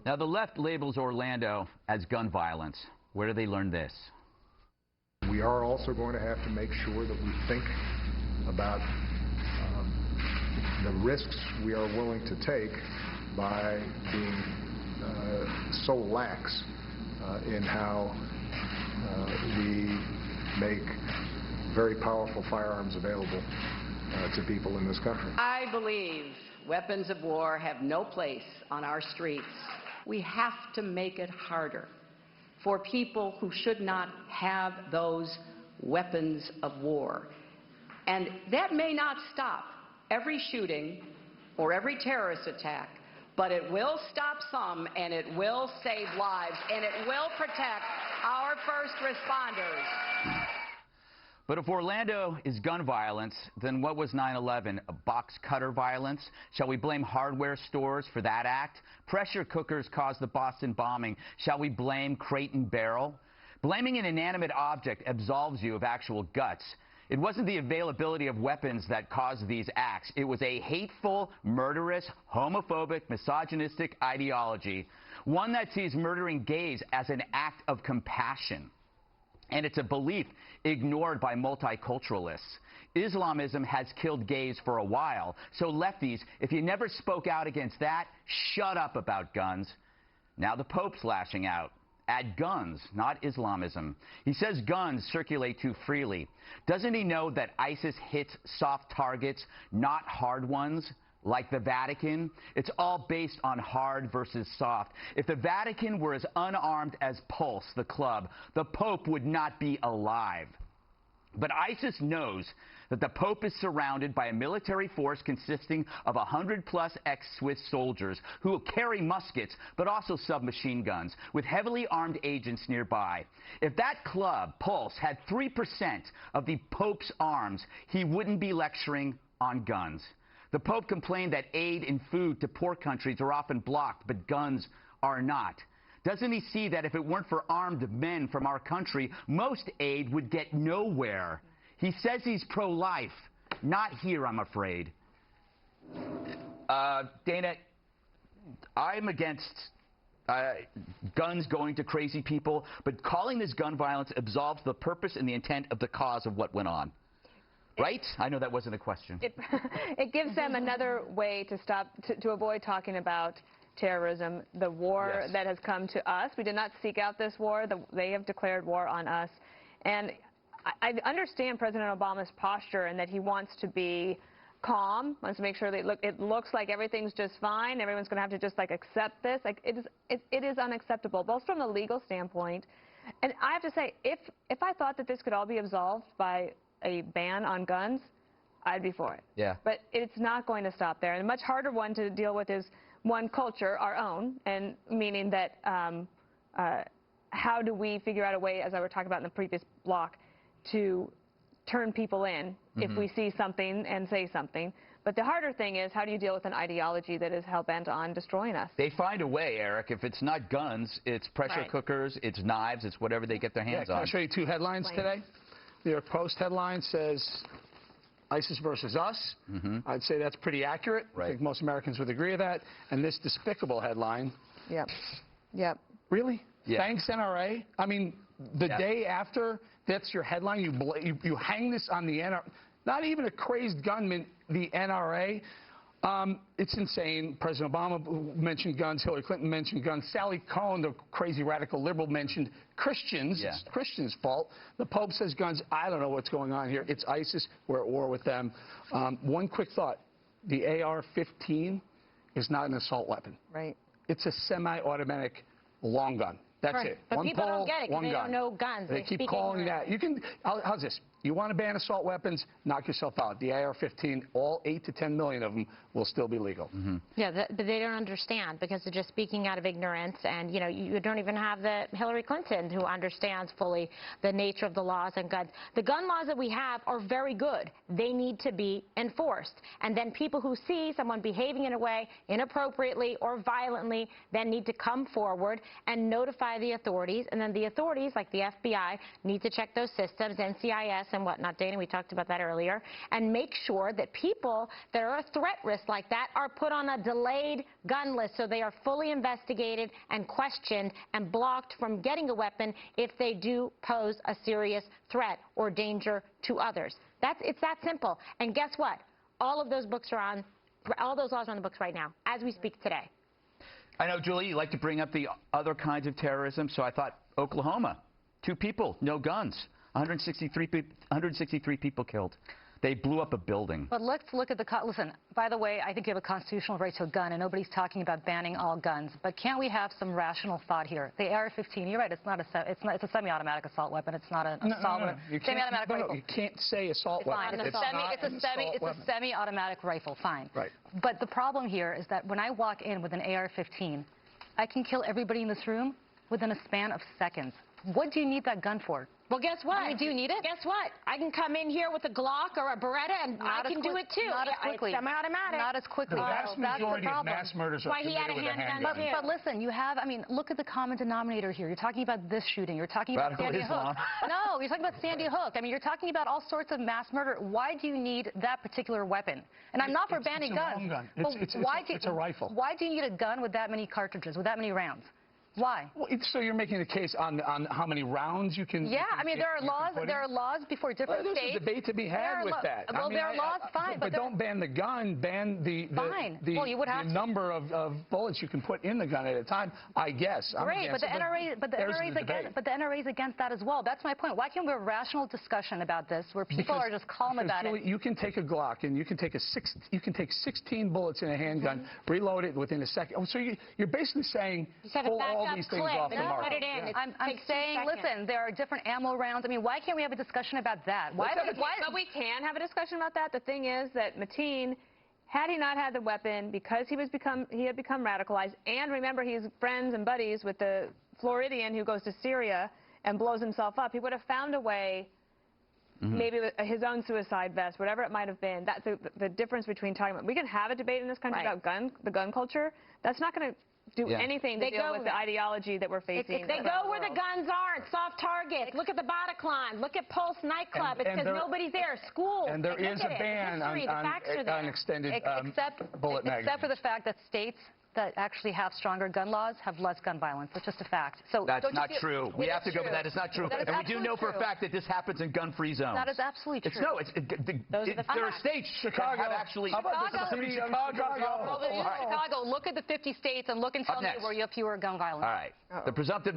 Now, the left labels Orlando as gun violence. Where do they learn this? We are also going to have to make sure that we think about the risks we are willing to take by being so lax in how we make very powerful firearms available to people in this country. I believe weapons of war have no place on our streets. We have to make it harder for people who should not have those weapons of war. And that may not stop every shooting or every terrorist attack, but it will stop some, and it will save lives, and it will protect our first responders. But if Orlando is gun violence, then what was 9/11? A box cutter violence? Shall we blame hardware stores for that act? Pressure cookers caused the Boston bombing. Shall we blame Crate and Barrel? Blaming an inanimate object absolves you of actual guts. It wasn't the availability of weapons that caused these acts. It was a hateful, murderous, homophobic, misogynistic ideology, one that sees murdering gays as an act of compassion. And it's a belief ignored by multiculturalists. Islamism has killed gays for a while, so lefties, if you never spoke out against that, shut up about guns. Now the Pope's lashing out. At guns, not Islamism. He says guns circulate too freely. Doesn't he know that ISIS hits soft targets, not hard ones? Like the Vatican, it's all based on hard versus soft. If the Vatican were as unarmed as Pulse, the club, the Pope would not be alive. But ISIS knows that the Pope is surrounded by a military force consisting of 100+ ex-Swiss soldiers who will carry muskets, but also submachine guns, with heavily armed agents nearby. If that club, Pulse, had 3% of the Pope's arms, he wouldn't be lecturing on guns. The Pope complained that aid and food to poor countries are often blocked, but guns are not. Doesn't he see that if it weren't for armed men from our country, most aid would get nowhere? He says he's pro-life. Not here, I'm afraid. Dana, I'm against guns going to crazy people, but calling this gun violence absolves the purpose and the intent of the cause of what went on. Right? I know that wasn't a question. It gives them another way to stop, to avoid talking about terrorism, the war that has come to us. We did not seek out this war. They have declared war on us. And I understand President Obama's posture and that he wants to be calm, wants to make sure that it looks like everything's just fine. Everyone's going to have to just accept this. It is unacceptable, both from the legal standpoint. And I have to say, if I thought that this could all be absolved by a ban on guns, I'd be for it. Yeah. But it's not going to stop there. And a much harder one to deal with is one culture, our own, and meaning that how do we figure out a way, as I were talking about in the previous block, to turn people in if we see something and say something. But the harder thing is, how do you deal with an ideology that is hell-bent on destroying us? They find a way, Eric. If it's not guns, it's pressure cookers, it's knives, it's whatever they get their hands on. Can I show you two headlines today? The New York Post headline says, ISIS versus us. I'd say that's pretty accurate. I think most Americans would agree with that. And this despicable headline. Yep. Really? Yeah. Thanks, NRA? I mean, the day after that's your headline, you hang this on the NRA. Not even a crazed gunman, the NRA. It's insane. President Obama mentioned guns. Hillary Clinton mentioned guns. Sally Cohn, the crazy radical liberal, mentioned Christians. It's Christians' fault. The Pope says guns. I don't know what's going on here. It's ISIS. We're at war with them. One quick thought. The AR-15 is not an assault weapon. Right. It's a semi-automatic long gun. That's it. But one people pole, don't get it because they don't know guns. They keep calling that. You can. How's this? You want to ban assault weapons? Knock yourself out. The AR-15, all 8 to 10 million of them will still be legal. Yeah, but they don't understand because they're just speaking out of ignorance. And, you know, you don't even have the Hillary Clinton who understands fully the nature of the laws and guns. The gun laws that we have are very good. They need to be enforced. And then people who see someone behaving in a way inappropriately or violently then need to come forward and notify by the authorities, and then the authorities, like the FBI, need to check those systems, NCIS and whatnot. Dana, we talked about that earlier, and make sure that people that are a threat risk like that are put on a delayed gun list, so they are fully investigated and questioned and blocked from getting a weapon if they do pose a serious threat or danger to others. It's that simple. And guess what? All of those books are on, all those laws are on the books right now, as we speak today. I know, Julie, you like to bring up the other kinds of terrorism, so I thought Oklahoma, 2 people, no guns, 163 people killed. They blew up a building. But let's look at the, listen, by the way, I think you have a constitutional right to a gun, and nobody's talking about banning all guns. But can't we have some rational thought here? The AR-15, you're right, it's a semi-automatic assault weapon. It's not an assault weapon. Semi-automatic rifle. You can't say assault weapon. It's a semi-automatic rifle, fine. Right. But the problem here is that when I walk in with an AR-15, I can kill everybody in this room within a span of seconds. What do you need that gun for? Well, guess what? I mean, do you need it? Guess what? I can come in here with a Glock or a Beretta, and I can do it too. Not as quickly. It's semi-automatic. Not as quickly. The vast majority of mass murders are committed with a handgun. But listen, you have, I mean, look at the common denominator here. You're talking about this shooting. You're talking about Sandy Hook. No, you're talking about Sandy Hook. I mean, you're talking about all sorts of mass murder. Why do you need that particular weapon? And I'm not for banning guns. It's a long gun. It's a rifle. Why do you need a gun with that many cartridges, with that many rounds? Why? Well, so you're making a case on how many rounds you can. Yeah, I mean, there are laws before different states. There's a debate to be had with that. Well, there are laws, fine, but don't ban the gun. Ban the number of bullets you can put in the gun at a time. I guess. Great, but the NRA is against that as well. That's my point. Why can't we have a rational discussion about this, where people are just calm about it? You can take a Glock and you can take 16 bullets in a handgun, reload it within a second. Oh, so you're basically saying pull all these things off the market. I'm saying, listen, there are different ammo rounds. I mean, why can't we have a discussion about that? But we can have a discussion about that. The thing is that Mateen, had he not had the weapon, because he had become radicalized, and remember, he's friends and buddies with the Floridian who goes to Syria and blows himself up, he would have found a way, maybe with his own suicide vest, whatever it might have been. That's the difference between talking about. We can have a debate in this country about the gun culture. That's not going to do anything to deal with the ideology that we're facing. They go where the guns aren't. Soft targets. Look at the Bataclan. Look at Pulse nightclub. It's because nobody's there. Schools. And there is a ban on extended bullet magazines. Except for the fact that states that actually have stronger gun laws have less gun violence. That's just a fact. So that's not true. We have to go with that. It's not true. And we do know for a fact that this happens in gun-free zones. That is absolutely true. There are states Chicago have actually. How about the city of Chicago? Chicago. Look at the 50 states and look and tell me where you have fewer gun violence. All right. The presumptive